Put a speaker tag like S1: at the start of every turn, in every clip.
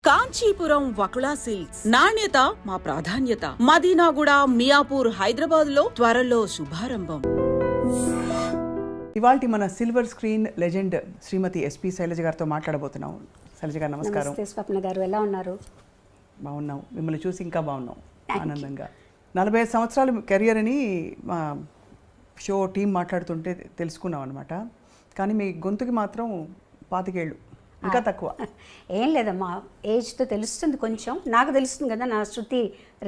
S1: Kanchipuram Vakula silks నాణ్యత మా ప్రాధాన్యత. మదీనాగూడ, మియాపూర్, హైదరాబాద్ లో త్వరలో శుభారంభం.
S2: ఇవాల్టి మన సిల్వర్ స్క్రీన్ లెజెండ్ శ్రీమతి ఎస్పి శైలజ గారితో మాట్లాడబోతున్నాం. శైలజ గారు నమస్కారం.
S3: నమస్తే స్వప్న గారు, ఎలా ఉన్నారు?
S2: బాగున్నాం, మిమ్మల్ని చూసి ఇంకా బాగున్నాం, ఆనందంగా. 45 సంవత్సరాలు కెరియర్ అని మా షో టీం మాట్లాడుతుంటే తెలుసుకున్నాం అనమాట. కానీ మీ గొంతుకి మాత్రం 25 ఏళ్ళు, ఇంకా తక్కువ.
S3: ఏం లేదమ్మా, ఏజ్తో తెలుస్తుంది, కొంచెం నాకు తెలుస్తుంది కదా, నా శృతి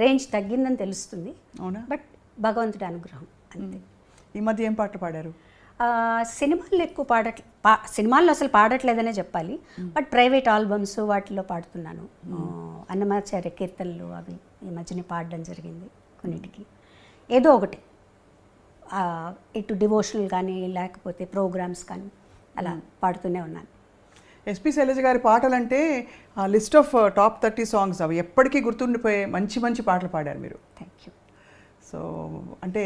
S3: రేంజ్ తగ్గిందని తెలుస్తుంది.
S2: అవునా?
S3: బట్ భగవంతుడి అనుగ్రహం అంతే.
S2: ఈ మధ్య ఏం పాటలు పాడారు?
S3: సినిమాల్లో ఎక్కువ సినిమాల్లో అసలు పాడట్లేదనే చెప్పాలి. బట్ ప్రైవేట్ ఆల్బమ్స్ వాటిలో పాడుతున్నాను. అన్నమాచార్య కీర్తనలు అవి ఈ మధ్యనే పాడడం జరిగింది కొన్నిటికి. ఏదో ఒకటి, ఇటు డివోషనల్ కానీ లేకపోతే ప్రోగ్రామ్స్ కానీ అలా పాడుతూనే ఉన్నాను.
S2: ఎస్పి శైలజ గారి పాటలంటే ఆ లిస్ట్ ఆఫ్ టాప్ 30 సాంగ్స్, అవి ఎప్పటికీ గుర్తుండిపోయే మంచి మంచి పాటలు పాడారు మీరు.
S3: Thank you.
S2: సో అంటే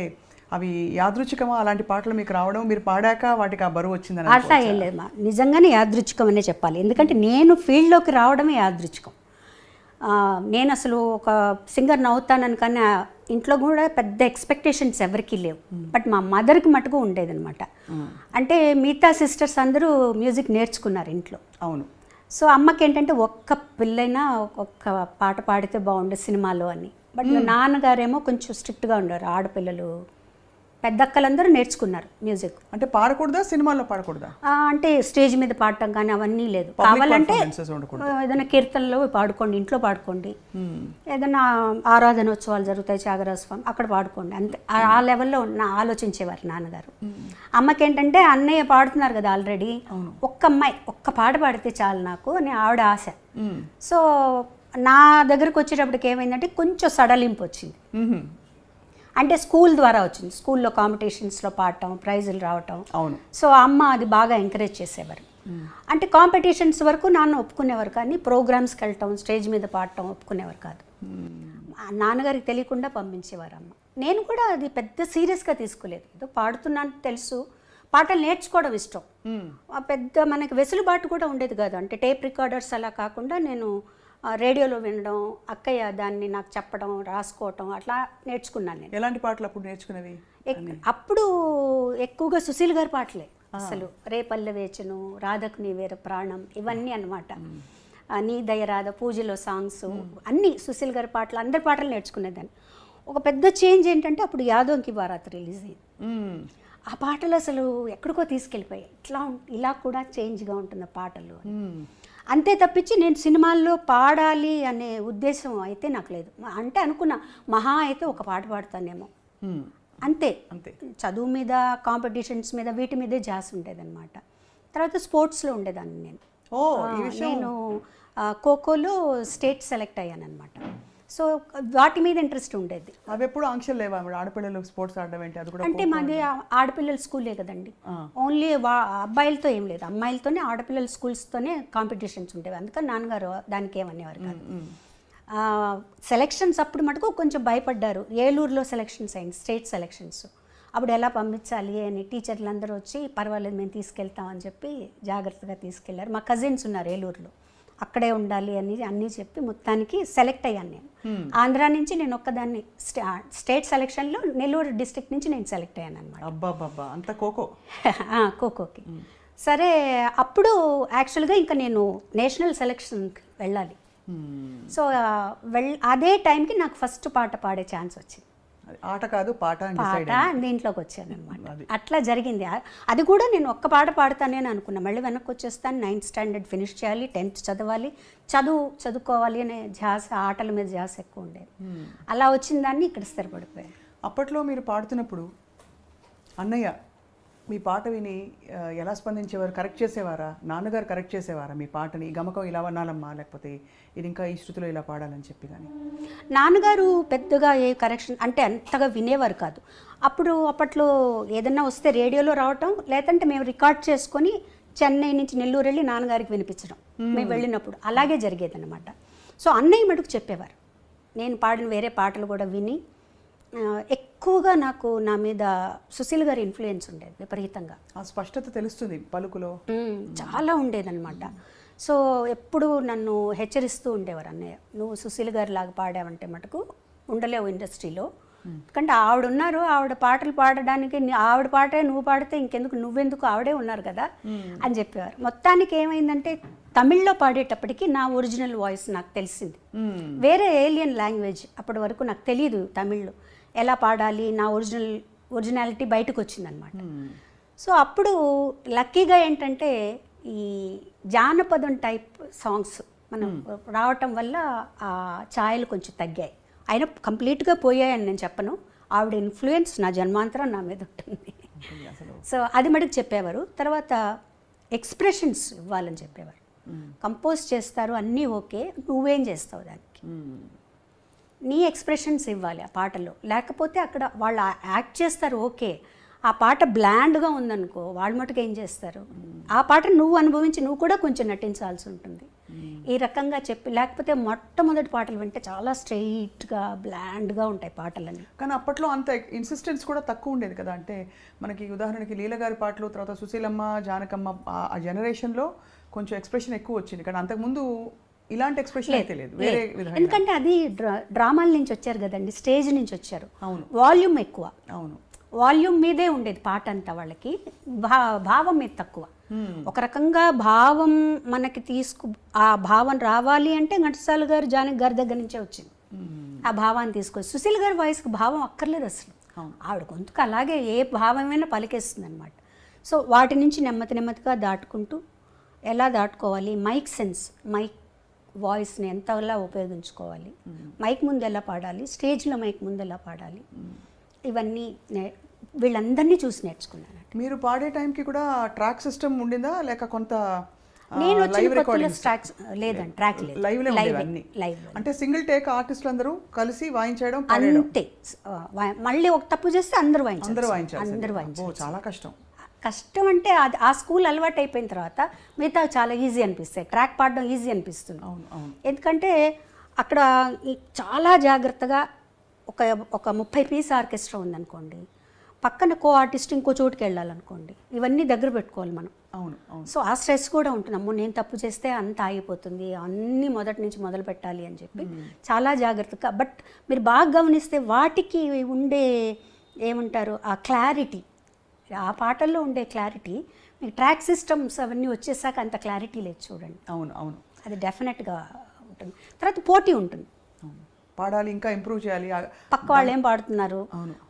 S2: అవి యాదృచ్ఛికమా అలాంటి పాటలు మీకు రావడం, మీరు పాడాక వాటికి ఆ బరువు వచ్చిందని?
S3: అట్లా ఏం లేదమ్మా, నిజంగానే యాదృచ్ఛికం అనే చెప్పాలి. ఎందుకంటే నేను ఫీల్డ్లోకి రావడమే యాదృచ్ఛికం. నేను అసలు ఒక సింగర్ని అవుతానని, కానీ ఇంట్లో కూడా పెద్ద ఎక్స్పెక్టేషన్స్ ఎవరికీ లేవు. బట్ మా మదర్కి మటుకు ఉండేదన్నమాట. అంటే మిగతా సిస్టర్స్ అందరూ మ్యూజిక్ నేర్చుకున్నారు ఇంట్లో.
S2: అవును.
S3: సో అమ్మకి ఏంటంటే ఒక్క పిల్లైనా ఒక్క పాట పాడితే బాగుండే సినిమాలో అని. బట్ నాన్నగారేమో కొంచెం స్ట్రిక్ట్గా ఉండరు. ఆడపిల్లలు పెద్దక్కలందరూ నేర్చుకున్నారు మ్యూజిక్.
S2: అంటే పాడకూడదా, సినిమాల్లో పాడకూడదా?
S3: అంటే స్టేజ్ మీద పాడటం కానీ అవన్నీ లేదు. కావాలంటే ఏదైనా కీర్తనలో పాడుకోండి, ఇంట్లో పాడుకోండి, ఏదైనా ఆరాధనోత్సవాలు జరుగుతాయి త్యాగరాజస్వామి, అక్కడ పాడుకోండి, అంతే. ఆ లెవెల్లో ఆలోచించేవారు నాన్నగారు. అమ్మకి ఏంటంటే అన్నయ్య పాడుతున్నారు కదా ఆల్రెడీ, ఒక్క అమ్మాయి ఒక్క పాట పాడితే చాలు నాకు అని ఆవిడ ఆశ. సో నా దగ్గరకు వచ్చేటప్పటికి ఏమైందంటే కొంచెం సడలింపు వచ్చింది. అంటే స్కూల్ ద్వారా వచ్చింది. స్కూల్లో కాంపిటీషన్స్లో పాడటం, ప్రైజులు రావటం.
S2: అవును. సో
S3: అమ్మ అది బాగా ఎంకరేజ్ చేసేవారు. అంటే కాంపిటీషన్స్ వరకు నాన్న ఒప్పుకునేవారు, కానీ ప్రోగ్రామ్స్కి వెళ్ళటం, స్టేజ్ మీద పాడటం ఒప్పుకునేవారు కాదు. నాన్నగారికి తెలియకుండా పంపించేవారు అమ్మ. నేను కూడా అది పెద్ద సీరియస్గా తీసుకోలేదు. ఏదో పాడుతున్నాను తెలుసు, పాటలు నేర్చుకోవడం ఇష్టం. పెద్ద మనకి వెసులుబాటు కూడా ఉండేది కాదు. అంటే టేప్ రికార్డర్స్ అలా కాకుండా నేను రేడియోలో వినడం, అక్కయ్య దాన్ని నాకు చెప్పడం, రాసుకోవటం, అట్లా నేర్చుకున్నాను నేను.
S2: ఎలాంటి పాటలు అప్పుడు నేర్చుకునేవి?
S3: అప్పుడు ఎక్కువగా సుశీల్ గారి పాటలే. అసలు రేపల్లె వేచను, రాధకు నీ వేర ప్రాణం, ఇవన్నీ అన్నమాట. నీ దయరాధ, పూజలో సాంగ్స్ అన్నీ సుశీల్ గారి పాటలు, అందరి పాటలు నేర్చుకునేదాన్ని. ఒక పెద్ద చేంజ్ ఏంటంటే అప్పుడు యాదోంకి బారాత్ రిలీజ్ అయింది. ఆ పాటలు అసలు ఎక్కడికో తీసుకెళ్ళిపోయాయి. ఇలా కూడా చేంజ్గా ఉంటున్న పాటలు అంతే తప్పించి నేను సినిమాల్లో పాడాలి అనే ఉద్దేశం అయితే నాకు లేదు. అంటే అనుకున్నా మహా అయితే ఒక పాట పాడతానేమో, అంతే. చదువు మీద, కాంపిటీషన్స్ మీద, వీటి మీదే జాస్ ఉండేదన్నమాట. తర్వాత స్పోర్ట్స్లో ఉండేదాన్ని నేను. నేను ఖోఖోలో స్టేట్ సెలెక్ట్ అయ్యాను అనమాట. సో వాటి మీద ఇంట్రెస్ట్ ఉండేది.
S2: అవి ఎప్పుడు ఆంక్షలు లేవా ఆడపిల్లలు స్పోర్ట్స్ ఆడడం ఏంటి? అది కూడా
S3: అంటే మాది ఆడపిల్లల స్కూలే కదండి. ఓన్లీ అబ్బాయిలతో ఏం లేదు, అమ్మాయిలతోనే, ఆడపిల్లల స్కూల్స్తోనే కాంపిటీషన్స్ ఉండేవి. అందుకని నాన్నగారు దానికి ఏమనేవారు కాదు. సెలెక్షన్స్ అప్పుడు మటుకు కొంచెం భయపడ్డారు. ఏలూరులో సెలెక్షన్స్ అయింది, స్టేట్ సెలెక్షన్స్. అప్పుడు ఎలా పంపించాలి అని టీచర్లు అందరూ వచ్చి, పర్వాలేదు మేము తీసుకెళ్తామని చెప్పి జాగ్రత్తగా తీసుకెళ్లారు. మా కజిన్స్ ఉన్నారు ఏలూరులో, అక్కడే ఉండాలి అని అన్నీ చెప్పి మొత్తానికి సెలెక్ట్ అయ్యాను నేను. ఆంధ్రా నుంచి నేను ఒక్కదాన్ని స్టేట్ సెలెక్షన్లో నెల్లూరు డిస్ట్రిక్ట్ నుంచి నేను సెలెక్ట్ అయ్యాను అనమాట.
S2: అబ్బాబ్బా, అంత ఖోఖో.
S3: ఖోఖోకి. సరే అప్పుడు యాక్చువల్గా ఇంకా నేను నేషనల్ సెలెక్షన్కి వెళ్ళాలి. సో అదే టైంకి నాకు ఫస్ట్ పాట పాడే ఛాన్స్ వచ్చింది.
S2: ఆట కాదు పాట
S3: దీంట్లోకి వచ్చాను అనమాట. అట్లా జరిగింది. అది కూడా నేను ఒక్క పాట పాడతానే అనుకున్నా. మళ్ళీ వెనక్కి వచ్చేస్తాను, 9th స్టాండర్డ్ ఫినిష్ చేయాలి, 10th చదవాలి, చదువుకోవాలి అనే ధ్యాస, ఆటల మీద ధ్యాస ఎక్కువ ఉండేది. అలా వచ్చిన దాన్ని ఇక్కడ స్థిరపడిపోయాను.
S2: అప్పట్లో మీరు పాడుతున్నప్పుడు అన్నయ్య మీ పాట విని ఎలా స్పందించేవారు? కరెక్ట్ చేసేవారా? నాన్నగారు కరెక్ట్ చేసేవారా మీ పాటని? గమకం ఇలా వనాలమ్మా, లేకపోతే ఇది ఇంకా ఈ శృతిలో ఇలా పాడాలని చెప్పి? కానీ
S3: నాన్నగారు పెద్దగా ఏ కరెక్షన్ అంటే అంతగా వినేవారు కాదు. అప్పట్లో ఏదన్నా వస్తే రేడియోలో రావటం, లేదంటే మేము రికార్డ్ చేసుకొని చెన్నై నుంచి నెల్లూరు వెళ్ళి నాన్నగారికి వినిపించడం మేము వెళ్ళినప్పుడు అలాగే జరిగేదన్నమాట. సో అన్నయ్య మటుకు చెప్పేవారు. నేను పాడిన వేరే పాటలు కూడా విని ఎక్కువగా నాకు నా మీద సుశీల్ గారి ఇన్ఫ్లుయెన్స్ ఉండేది విపరీతంగా.
S2: ఆ స్పష్టత తెలుస్తుంది పలుకులో,
S3: చాలా ఉండేదన్నమాట. సో ఎప్పుడు నన్ను హెచ్చరిస్తూ ఉండేవారు, అన్నయ్య నువ్వు సుశీల్ గారి లాగా పాడావంటే మటుకు ఉండలేవు ఇండస్ట్రీలో, ఎందుకంటే ఆవిడ ఉన్నారు, ఆవిడ పాటలు పాడడానికి ఆవిడ పాటే నువ్వు పాడితే ఇంకెందుకు, నువ్వెందుకు, ఆవిడే ఉన్నారు కదా అని చెప్పేవారు. మొత్తానికి ఏమైందంటే తమిళ్లో పాడేటప్పటికి నా ఒరిజినల్ వాయిస్ నాకు తెలిసింది. వేరే ఏలియన్ లాంగ్వేజ్ అప్పటి వరకు నాకు తెలియదు తమిళ్లో ఎలా పాడాలి, నా ఒరిజినాలిటీ బయటకు వచ్చిందనమాట. సో అప్పుడు లక్కీగా ఏంటంటే ఈ జానపదం టైప్ సాంగ్స్ మనం రావటం వల్ల ఆ ఛాయలు కొంచెం తగ్గాయి. అయినా కంప్లీట్గా పోయాయని నేను చెప్పను, ఆవిడ ఇన్ఫ్లుయెన్స్ నా జన్మాంతరం నా మీద ఉంటుంది. సో అది మటుకు చెప్పేవారు. తర్వాత ఎక్స్ప్రెషన్స్ ఇవ్వాలని చెప్పేవారు. కంపోజ్ చేస్తారు అన్నీ ఓకే, నువ్వేం చేస్తావు దానికి, నీ ఎక్స్ప్రెషన్స్ ఇవ్వాలి ఆ పాటలో, లేకపోతే అక్కడ వాళ్ళు యాక్ట్ చేస్తారు ఓకే, ఆ పాట బ్లాండ్గా ఉందనుకో వాళ్ళు మటుకు ఏం చేస్తారు, ఆ పాట నువ్వు అనుభవించి నువ్వు కూడా కొంచెం నటించాల్సి ఉంటుంది. ఈ రకంగా చెప్పి, లేకపోతే మొట్టమొదటి పాటలు వింటే చాలా స్ట్రెయిట్గా బ్లాండ్గా ఉంటాయి పాటలన్నీ.
S2: కానీ అప్పట్లో అంత ఇన్సిస్టెన్స్ కూడా తక్కువ ఉండేది కదా. అంటే మనకి ఉదాహరణకి లీల గారి పాటలు, తర్వాత సుశీలమ్మ, జానకమ్మ ఆ జనరేషన్లో కొంచెం ఎక్స్ప్రెషన్ ఎక్కువ వచ్చింది. కానీ అంతకుముందు ఇలాంటి ఎక్స్ప్రెషన్ అయితే లేదు, వేరే విధంగా.
S3: ఎందుకంటే అది డ్రామాల నుంచి వచ్చారు కదండి, స్టేజ్ నుంచి వచ్చారు.
S2: అవును,
S3: వాల్యూమ్ ఎక్కువ.
S2: అవును,
S3: వాల్యూమ్ మీదే ఉండేది పాట అంతా, వాళ్ళకి భావం మీద తక్కువ. ఒక రకంగా భావం మనకి ఆ భావం రావాలి అంటే ఘంటసాల గారు, జానకి గారి దగ్గర నుంచే వచ్చింది ఆ భావాన్ని తీసుకొచ్చి. సుశీల్ గారి వాయిస్కి భావం అక్కర్లేదు అసలు, ఆవిడ గొంతుకు అలాగే ఏ భావమైనా పలికేస్తుంది అనమాట. సో వాటి నుంచి నెమ్మదిగా దాటుకుంటూ ఎలా దాటుకోవాలి, మైక్ సెన్స్, మైక్ వాయిస్ని ఎంతలా ఉపయోగించుకోవాలి, మైక్ ముందు ఎలా పాడాలి, స్టేజ్లో మైక్ ముందు ఎలా పాడాలి, ఇవన్నీ వీళ్ళందరినీ చూసి నేర్చుకున్నాను.
S2: మీరు పాడే టైంకి కూడా ట్రాక్ సిస్టమ్ ఉండిందా, లేక కొంత
S3: నేను వచ్చిన కొత్తలో ట్రాక్స్ లేదండి, ట్రాక్ లేదు,
S2: లైవ్. అంటే సింగిల్ టేక్ ఆర్టిస్టులు అందరూ కలిసి వాయించడం
S3: అంతే. మళ్ళీ ఒక తప్పు చేస్తే అందరూ వాయించారు.
S2: చాలా కష్టం.
S3: కష్టం అంటే అది ఆ స్కూల్ అలవాటు అయిపోయిన తర్వాత మిగతా చాలా ఈజీ అనిపిస్తాయి. ట్రాక్ పాడడం ఈజీ అనిపిస్తుంది. ఎందుకంటే అక్కడ చాలా జాగ్రత్తగా ఒక 30 పీస్ ఆర్కెస్ట్రా ఉందనుకోండి, పక్కన కో ఆర్టిస్ట్ ఇంకో చోటుకి వెళ్ళాలనుకోండి, ఇవన్నీ దగ్గర పెట్టుకోవాలి మనం.
S2: అవును.
S3: సో ఆ స్ట్రెస్ కూడా ఉంటుంది. అమ్మో నేను తప్పు చేస్తే అంత ఆగిపోతుంది, అన్నీ మొదటి నుంచి మొదలు పెట్టాలి అని చెప్పి చాలా జాగ్రత్తగా. బట్ మీరు బాగా గమనిస్తే వాటికి ఉండే ఏమంటారు ఆ క్లారిటీ, ఆ పాటల్లో ఉండే క్లారిటీ మీకు ట్రాక్ సిస్టమ్స్ అవన్నీ వచ్చేసాక అంత క్లారిటీ లేదు చూడండి.
S2: అవును.
S3: అది డెఫినెట్గా ఉంటుంది. తర్వాత పోటీ ఉంటుంది,
S2: పాడాలి, ఇంకా ఇంప్రూవ్ చేయాలి,
S3: పక్క వాళ్ళు ఏం పాడుతున్నారు,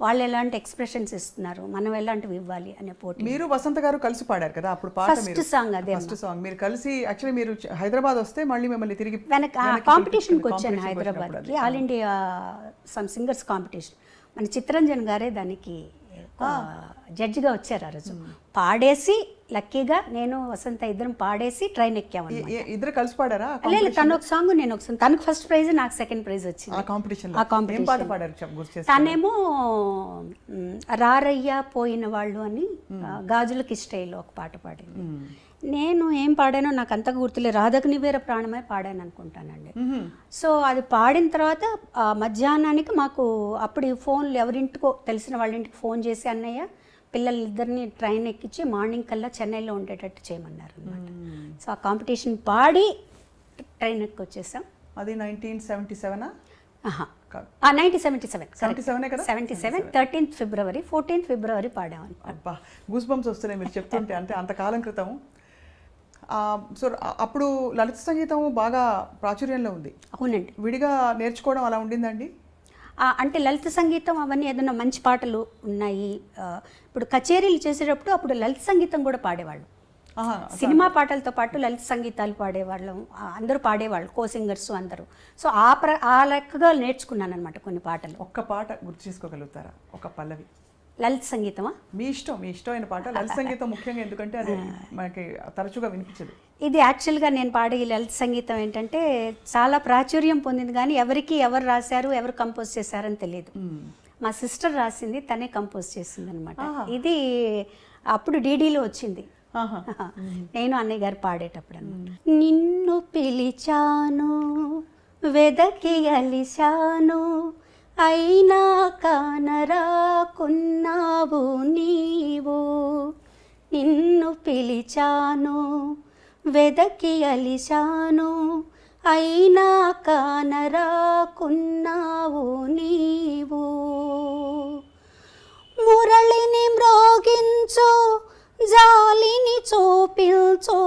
S3: వాళ్ళు ఎలాంటి ఎక్స్ప్రెషన్స్ ఇస్తున్నారు, మనం ఎలాంటివి ఇవ్వాలి అనే పోటీ.
S2: మీరు వసంత గారు కలిసి పాడారు కదా అప్పుడు పాట,
S3: ఫస్ట్ సాంగ్ అదే,
S2: ఫస్ట్ సాంగ్ మీరు కలిసి. యాక్చువల్లీ మీరు హైదరాబాద్ వస్తే మళ్ళీ మిమ్మల్ని తిరిగి
S3: కాంపిటీషన్కి వచ్చాను హైదరాబాద్కి, all India some singers competition. మన చిత్తరంజన్ గారే దానికి జడ్జిగా వచ్చారు. ఆ రోజు పాడేసి లక్కీగా నేను వసంత ఇద్దరం పాడేసి ట్రైన్ ఎక్కాము.
S2: ఇద్దరు కలిసి పాడారా?
S3: లేదు, తను ఒక సాంగ్ నేను ఒక సాంగ్, తనకు ఫస్ట్ ప్రైజ్ నాకు సెకండ్ ప్రైజ్ వచ్చింది
S2: ఆ కాంపిటీషన్.
S3: తనేమో రారయ్య పోయిన వాళ్ళు అని గాజులకి స్టైల్లో ఒక పాట పాడింది. నేను ఏం పాడానో నాకు అంతగా గుర్తులేదు, రాధకు నివేర ప్రాణమే పాడాను అనుకుంటానండి. సో అది పాడిన తర్వాత మధ్యాహ్నానికి మాకు అప్పుడు ఫోన్లు ఎవరింటికో తెలిసిన వాళ్ళ ఇంటికి ఫోన్ చేసి అన్నయ్య పిల్లలిద్దరిని ట్రైన్ ఎక్కించి మార్నింగ్ కల్లా చెన్నైలో ఉండేటట్టు చేయమన్నారు అనమాట. సో ఆ కాంపిటీషన్ పాడి ట్రైన్ ఎక్కి వచ్చేసాం.
S2: అది 1977
S3: 1977 13th ఫిబ్రవరి 14th ఫిబ్రవరి పాడామని.
S2: అబ్బా, గూస్ బంప్స్ వస్తున్నాయి మీరు చెప్తుంటే. అంటే అంతకాలం క్రితం. సో అప్పుడు లలిత సంగీతం బాగా ప్రాచుర్యంలో ఉంది.
S3: అవునండి.
S2: విడిగా నేర్చుకోవడం అలా ఉండిందండి?
S3: అంటే లలిత సంగీతం అవన్నీ ఏదైనా మంచి పాటలు ఉన్నాయి. ఇప్పుడు కచేరీలు చేసేటప్పుడు అప్పుడు లలిత సంగీతం కూడా పాడేవాళ్ళు. సినిమా పాటలతో పాటు లలిత సంగీతాలు పాడేవాళ్ళం, అందరూ పాడేవాళ్ళు, కో సింగర్స్ అందరూ. సో ఆ లెక్కగా నేర్చుకున్నాను అనమాట కొన్ని పాటలు.
S2: ఒక్క పాట గుర్తు చేసుకోగలుగుతారా? ఒక పల్లవి.
S3: లలిత సంగీతమా?
S2: మీ ఇష్టమైన పాట. లలిత సంగీతం ముఖ్యంగా ఎందుకంటే అది మనకి తరచుగా వినిపించదు.
S3: ఇది యాక్చువల్గా నేను పాడే లలిత సంగీతం ఏంటంటే చాలా ప్రాచుర్యం పొందింది, కానీ ఎవరు రాశారు, ఎవరు కంపోజ్ చేశారని తెలియదు. మా సిస్టర్ రాసింది, తనే కంపోజ్ చేసింది అనమాట. ఇది అప్పుడు డీడీలో వచ్చింది, నేను అన్నయ్య గారు పాడేటప్పుడు అనమాట. నిన్ను పిలిచాను వెదకి అలిశాను, అయినా కానరాకున్నావు నీవు, నిన్ను పిలిచాను వెదకి అలిశాను అయినా కానరాకున్నావు నీవు. మురళిని మ్రోగించు జాలిని చూపించు,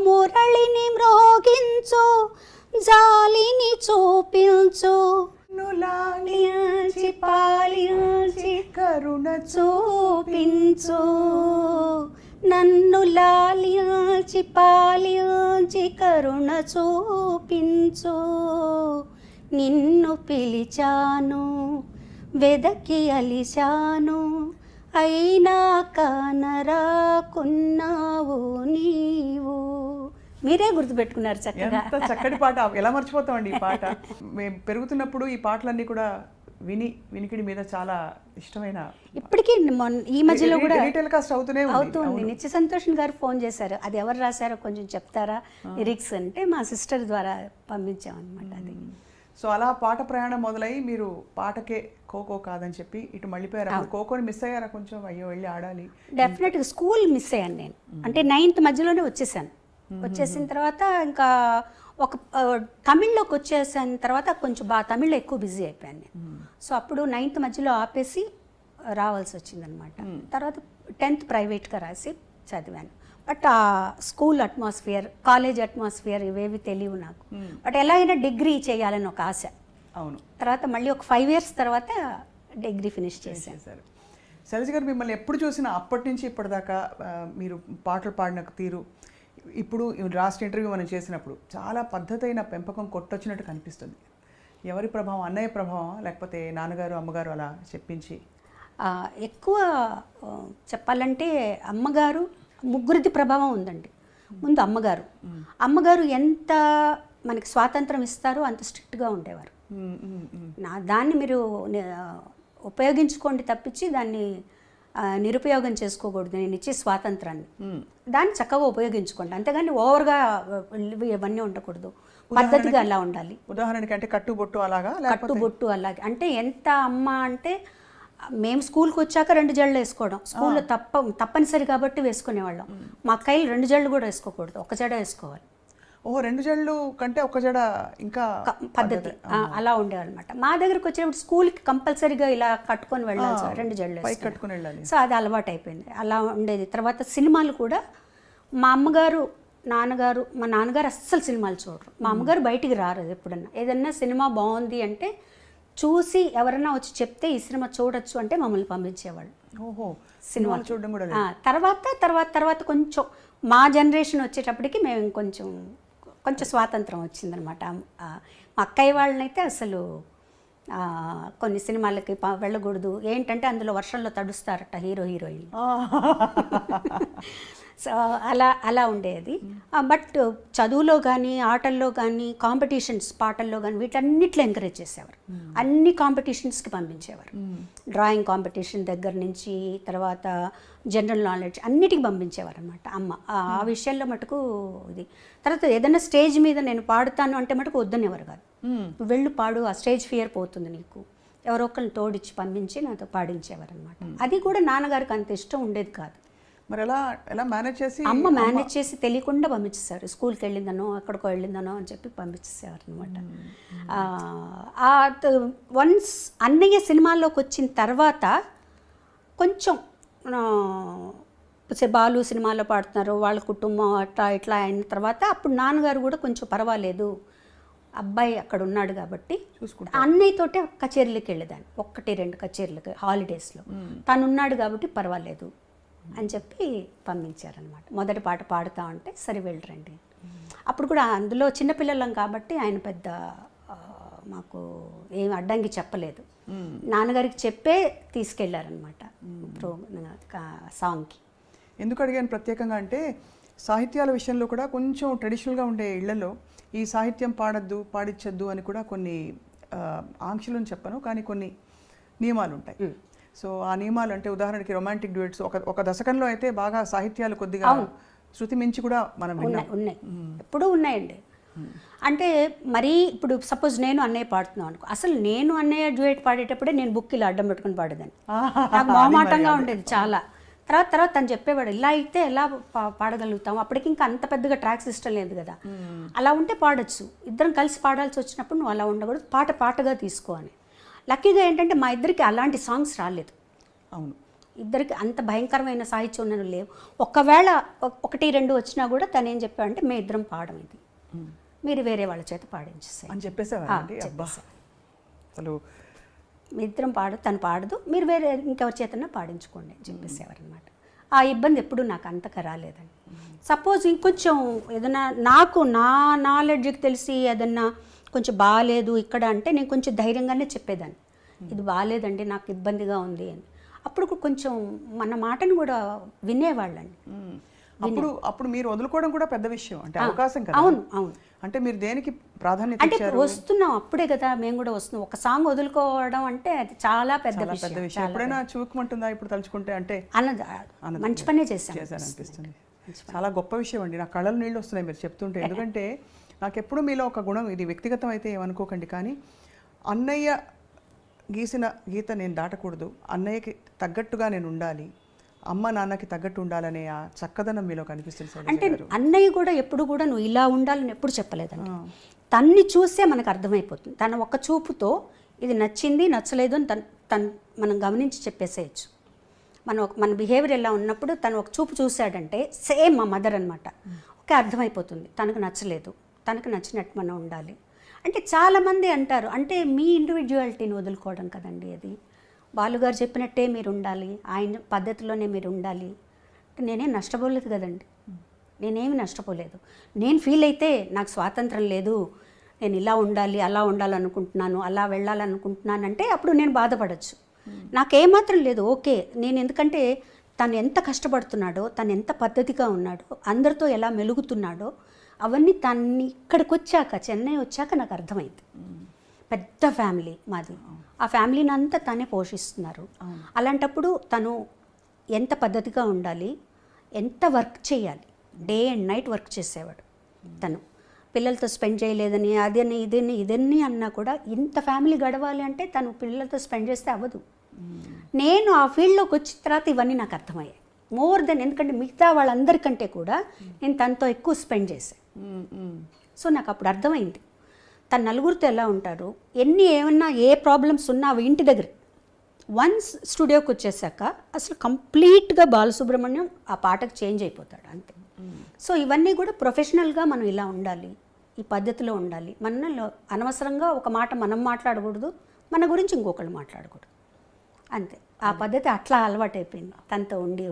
S3: మురళిని మ్రోగించు జాలిని చూపించు,
S2: నులాలించి
S3: పాలించి
S2: కరుణ
S3: చూపించు, నన్ను లాలించి పాలించి కరుణ చూపించు. నిన్ను పిలిచాను వెదకి అలిశాను అయినా కానరాకున్నావు నీవు. మీరే గుర్తుపెట్టుకున్నారు చక్కగా.
S2: ఎంత చక్కటి పాట, ఎలా మర్చిపోతామండి ఈ పాట. మేము పెరుగుతున్నప్పుడు ఈ పాటలన్నీ కూడా వినికిడి మీద చాలా ఇష్టమైన,
S3: ఇప్పటికీ ఈ మధ్యలో కూడా
S2: టెలికాస్ట్ అవుతూనే
S3: అవుతుంది. నిత్య సంతోషన్ గారు ఫోన్ చేశారు, అది ఎవరు రాశారో కొంచెం చెప్తారా లిరిక్స్ అంటే, మా సిస్టర్ ద్వారా పంపించామన్నమాట అది.
S2: సో అలా పాట ప్రయాణం మొదలై మీరు పాటకే ఖోఖో కాదని చెప్పి ఇటు మళ్ళీపోయారు. ఖోఖోని మిస్ అయ్యారా కొంచెం? అయ్యో వెళ్ళి ఆడాలి.
S3: డెఫినెట్గా స్కూల్ మిస్ అయ్యాను నేను. అంటే 9th మధ్యలోనే వచ్చేసాను. వచ్చేసిన తర్వాత ఇంకా ఒక తమిళ్లోకి వచ్చేసిన తర్వాత కొంచెం తమిళ్లో ఎక్కువ బిజీ అయిపోయాను నేను. సో అప్పుడు 9th మధ్యలో ఆపేసి రావాల్సి వచ్చిందనమాట. తర్వాత 10th ప్రైవేట్గా రాసి చదివాను. బట్ ఆ స్కూల్ అట్మాస్ఫియర్, కాలేజ్ అట్మాస్ఫియర్ ఇవేవి తెలియవు నాకు. బట్ ఎలా అయినా డిగ్రీ చేయాలని ఒక ఆశ.
S2: అవును.
S3: తర్వాత మళ్ళీ ఒక 5 years తర్వాత డిగ్రీ ఫినిష్ చేశాను.
S2: శైలజ గారు, మిమ్మల్ని ఎప్పుడు చూసినా అప్పటి నుంచి ఇప్పటిదాకా మీరు పాటలు పాడిన తీరు, ఇప్పుడు లాస్ట్ ఇంటర్వ్యూ మనం చేసినప్పుడు చాలా పద్ధతైన పెంపకం కొట్టొచ్చినట్టు కనిపిస్తుంది. ఎవరి ప్రభావం? అన్నయ్య ప్రభావం లేకపోతే నాన్నగారు అమ్మగారు అలా చెప్పించి?
S3: ఎక్కువ చెప్పాలంటే అమ్మగారు, ముగ్గురిది ప్రభావం ఉందండి. ముందు అమ్మగారు ఎంత మనకి స్వాతంత్రం ఇస్తారో అంత స్ట్రిక్ట్గా ఉండేవారు. దాన్ని మీరు ఉపయోగించుకోండి తప్పించి దాన్ని నిరుపయోగం చేసుకోకూడదు. నేను ఇచ్చే స్వాతంత్రాన్ని దాన్ని చక్కగా ఉపయోగించుకోండి, అంతేగాని ఓవర్గా ఇవన్నీ ఉండకూడదు. పద్ధతిగా అలా ఉండాలి.
S2: ఉదాహరణకి అంటే కట్టుబొట్టు అలాగా?
S3: కట్టుబొట్టు అలాగే అంటే ఎంత అమ్మ అంటే, మేము స్కూల్కి వచ్చాక 2 జడలు వేసుకోవడం, స్కూల్లో తప్పనిసరి కాబట్టి వేసుకునేవాళ్ళం. మా అక్కయ్యలు 2 జడలు కూడా వేసుకోకూడదు, 1 జడ వేసుకోవాలి.
S2: ఓహో, 2 జడలు కంటే 1 జడ ఇంకా
S3: పద్ధతి అలా ఉండేవాళ్ళమాట. మా దగ్గరకు వచ్చినప్పుడు స్కూల్కి కంపల్సరీగా ఇలా కట్టుకొని వెళ్ళాలి, 2 జడలు
S2: కట్టుకుని వెళ్ళాలి.
S3: సో అది అలవాటు అయిపోయింది, అలా ఉండేది. తర్వాత సినిమాలు కూడా మా అమ్మగారు, నాన్నగారు, మా నాన్నగారు అస్సలు సినిమాలు చూడరు. మా అమ్మగారు బయటికి రారు. ఎప్పుడన్నా ఏదన్నా సినిమా బాగుంది అంటే చూసి ఎవరన్నా వచ్చి చెప్తే ఈ సినిమా చూడొచ్చు అంటే మమ్మల్ని పంపించేవాళ్ళు.
S2: ఓహో,
S3: సినిమాలు
S2: చూడడం కూడా.
S3: తర్వాత కొంచెం మా జనరేషన్ వచ్చేటప్పటికి మేము కొంచెం స్వాతంత్రం వచ్చిందనమాట. మా అక్కయ్య వాళ్ళనైతే అసలు కొన్ని సినిమాలకి వెళ్ళకూడదు, ఏంటంటే అందులో వర్షంలో తడుస్తారట హీరోయిన్. సో అలా ఉండేది. బట్ చదువులో కానీ, ఆటల్లో కానీ, కాంపిటీషన్స్, పాటల్లో కానీ వీటన్నిట్లో ఎంకరేజ్ చేసేవారు. అన్ని కాంపిటీషన్స్కి పంపించేవారు. డ్రాయింగ్ కాంపిటీషన్ దగ్గర నుంచి తర్వాత జనరల్ నాలెడ్జ్ అన్నిటికీ పంపించేవారు అనమాట అమ్మ. ఆ విషయాల్లో మటుకు ఇది. తర్వాత ఏదైనా స్టేజ్ మీద నేను పాడుతాను అంటే మటుకు వద్దనేవారు కాదు. నువ్వు వెళ్ళు పాడు, ఆ స్టేజ్ ఫియర్ పోతుంది నీకు, ఎవరో ఒకరిని తోడిచ్చి పంపించి నాతో పాడించేవారు అనమాట. అది కూడా నాన్నగారికి అంత ఇష్టం ఉండేది కాదు.
S2: మరి ఎలా మేనేజ్ చేసి?
S3: అమ్మ మేనేజ్ చేసి తెలియకుండా పంపించేసారు. స్కూల్కి వెళ్ళిందనో ఎక్కడికో వెళ్ళిందనో అని చెప్పి పంపించేసేవారు అనమాట. వన్స్ అన్నయ్య సినిమాల్లోకి వచ్చిన తర్వాత కొంచెం బాలు సినిమాలో పాడుతున్నారు, వాళ్ళ కుటుంబం ఇట్లా అయిన తర్వాత అప్పుడు నాన్నగారు కూడా కొంచెం పర్వాలేదు, అబ్బాయి అక్కడ ఉన్నాడు కాబట్టి అన్నయ్యతోటే కచేరీలకి వెళ్ళేదాన్ని, 1-2 కచేరీలకి హాలిడేస్లో. తను ఉన్నాడు కాబట్టి పర్వాలేదు అని చెప్పి పంపించారనమాట. మొదటి పాట పాడుతా ఉంటే సరే వెళ్ళరండి. అప్పుడు కూడా అందులో చిన్నపిల్లలం కాబట్టి ఆయన పెద్ద మాకు ఏం అడ్డంకి చెప్పలేదు. నాన్నగారికి చెప్పే తీసుకెళ్లారనమాట సాంగ్కి.
S2: ఎందుకు అడిగాను ప్రత్యేకంగా అంటే, సాహిత్యాల విషయంలో కూడా కొంచెం ట్రెడిషనల్గా ఉండే ఇళ్లలో ఈ సాహిత్యం పాడించద్దు అని కూడా కొన్ని ఆంక్షలను చెప్పను, కానీ కొన్ని నియమాలు ఉంటాయి. సో ఆ నియమాలు అంటే ఉదాహరణకి రొమాంటిక్ డ్యూయట్స్ ఒక దశకంలో అయితే బాగా సాహిత్యాలు కొద్దిగా శృతి మించి కూడా మనం
S3: ఉన్నాయి, ఎప్పుడూ ఉన్నాయండి. అంటే మరీ ఇప్పుడు సపోజ్ నేను అన్నయ్య పాడుతున్నాను అనుకో, అసలు నేను అన్నయ్య డ్యూయట్ పాడేటప్పుడే నేను బుక్ ఇలా అడ్డం పెట్టుకుని పాడేదాన్ని. నాకు మొహమాటంగా ఉండేది చాలా. తర్వాత తను చెప్పేవాడు ఇలా అయితే ఎలా పాడగలుగుతాం, అప్పటికి ఇంకా అంత పెద్దగా ట్రాక్ సిస్టమ్ లేదు కదా, అలా ఉంటే పాడొచ్చు, ఇద్దరం కలిసి పాడాల్సి వచ్చినప్పుడు నువ్వు అలా ఉండకూడదు, పాటగా తీసుకో అని. లక్కీగా ఏంటంటే మా ఇద్దరికి అలాంటి సాంగ్స్ రాలేదు.
S2: అవును,
S3: ఇద్దరికి అంత భయంకరమైన సాహిత్యం ఉన్నవి లేవు. ఒకవేళ 1-2 వచ్చినా కూడా తను ఏం చెప్పాడంటే మేము ఇద్దరం పాడడం, ఇది మీరు వేరే వాళ్ళ చేత పాడించేసాయి
S2: అని చెప్పేసేవారండి. అబ్బా, అసలు
S3: మీ ఇద్దరం తను పాడదు, మీరు వేరే ఇంకెవరి చేతన్నా పాడించుకోండి అని చెప్పేసేవారు అనమాట. ఆ ఇబ్బంది ఎప్పుడూ నాకు అంతగా రాలేదండి. సపోజ్ ఇంకొంచెం ఏదైనా నాకు నా నాలెడ్జ్కి తెలిసి ఏదన్నా కొంచెం బాగాలేదు ఇక్కడ అంటే నేను కొంచెం ధైర్యంగానే చెప్పేదాన్ని, ఇది బాగాలేదండి నాకు ఇబ్బందిగా ఉంది అని. అప్పుడు కొంచెం మన మాటను కూడా వినేవాళ్ళండి.
S2: అప్పుడు మీరు వదులుకోవడం కూడా పెద్ద విషయం, అంటే అవకాశం కదా.
S3: అవును అవును.
S2: అంటే మీరు దేనికి ప్రాధాన్యత
S3: అంటే
S2: ఇచ్చారు?
S3: వస్తున్నాం అప్పుడే కదా మేము కూడా వస్తున్నాం. ఒక సాంగ్ వదులుకోవడం అంటే అది చాలా పెద్ద విషయం.
S2: ఎప్పుడైనా చూకమంటుందా ఇప్పుడు తలుచుకుంటే? అంటే
S3: మంచి పనే చేశాను
S2: అనిపిస్తుంది. చాలా గొప్ప విషయం అండి. నా కళ్ళలో నీళ్ళు వస్తున్నాయి మీరు చెప్తుంటే. ఎందుకంటే నాకు ఎప్పుడు మీలో ఒక గుణం, ఇది వ్యక్తిగతం అయితే ఏమనుకోకండి, కానీ అన్నయ్య గీసిన గీత నేను దాటకూడదు, అన్నయ్యకి తగ్గట్టుగా నేను ఉండాలి, అమ్మ నాన్నకి తగ్గట్టు ఉండాలనే ఆ చక్కదనం మీలో కనిపిస్తుంది సార్.
S3: అంటే అన్నయ్య కూడా ఎప్పుడు కూడా నువ్వు ఇలా ఉండాలని ఎప్పుడు చెప్పలేదండి. తన్ని చూసే మనకు అర్థమైపోతుంది. తన ఒక్క చూపుతో ఇది నచ్చింది నచ్చలేదు అని తను మనం గమనించి చెప్పేసేయచ్చు. మన బిహేవియర్ ఎలా ఉన్నప్పుడు తను ఒక చూపు చూశాడంటే సేమ్ మా మదర్ అనమాట. ఓకే, అర్థమైపోతుంది తనకు నచ్చలేదు, తనకు నచ్చినట్టు మనం ఉండాలి. అంటే చాలామంది అంటారు, అంటే మీ ఇండివిజువాలిటీని వదులుకోవడం కదండి అది. బాలుగారు చెప్పినట్టే మీరు ఉండాలి, ఆయన పద్ధతిలోనే మీరు ఉండాలి. నేనేం నష్టపోలేదు కదండి, నేనేమి నష్టపోలేదు. నేను ఫీల్ అయితే నాకు స్వాతంత్రం లేదు, నేను ఇలా ఉండాలి అలా ఉండాలనుకుంటున్నాను, అలా వెళ్ళాలనుకుంటున్నాను అంటే అప్పుడు నేను బాధపడచ్చు. నాకేమాత్రం లేదు, ఓకే. నేను ఎందుకంటే తను ఎంత కష్టపడుతున్నాడో, తను ఎంత పద్ధతిగా ఉన్నాడో, అందరితో ఎలా మెలుగుతున్నాడో అవన్నీ తన్ని ఇక్కడికి వచ్చాక, చెన్నై వచ్చాక నాకు అర్థమైంది. పెద్ద ఫ్యామిలీ మాది, ఆ ఫ్యామిలీని అంతా తనే పోషిస్తున్నారు. అలాంటప్పుడు తను ఎంత పద్ధతిగా ఉండాలి, ఎంత వర్క్ చేయాలి, డే అండ్ నైట్ వర్క్ చేసేవాడు. తను పిల్లలతో స్పెండ్ చేయలేదని అదని ఇదన్నీ అన్నా కూడా ఇంత ఫ్యామిలీ గడవాలి అంటే తను పిల్లలతో స్పెండ్ చేస్తే అవ్వదు. నేను ఆ ఫీల్డ్లోకి వచ్చిన తర్వాత ఇవన్నీ నాకు అర్థమయ్యాయి. మోర్ దెన్, ఎందుకంటే మిగతా వాళ్ళందరికంటే కూడా నేను తనతో ఎక్కువ స్పెండ్ చేశాను. సో నాకు అప్పుడు అర్థమైంది తను నలుగురితో ఎలా ఉంటారు, ఏమన్నా ఏ ప్రాబ్లమ్స్ ఉన్నా అవి ఇంటి దగ్గర. వన్స్ స్టూడియోకి వచ్చేసాక అసలు కంప్లీట్గా బాలసుబ్రహ్మణ్యం ఆ పాటకు చేంజ్ అయిపోతాడు అంతే. సో ఇవన్నీ కూడా ప్రొఫెషనల్గా మనం ఇలా ఉండాలి, ఈ పద్ధతిలో ఉండాలి. మనలో అనవసరంగా ఒక మాట మనం మాట్లాడకూడదు, మన గురించి ఇంకొకళ్ళు మాట్లాడకూడదు అంతే. ఆ పద్ధతి అట్లా అలవాటైపోయింది తనతో ఉండి.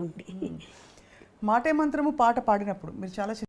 S2: మాటే మంత్రము పాట పాడినప్పుడు మీరు చాలా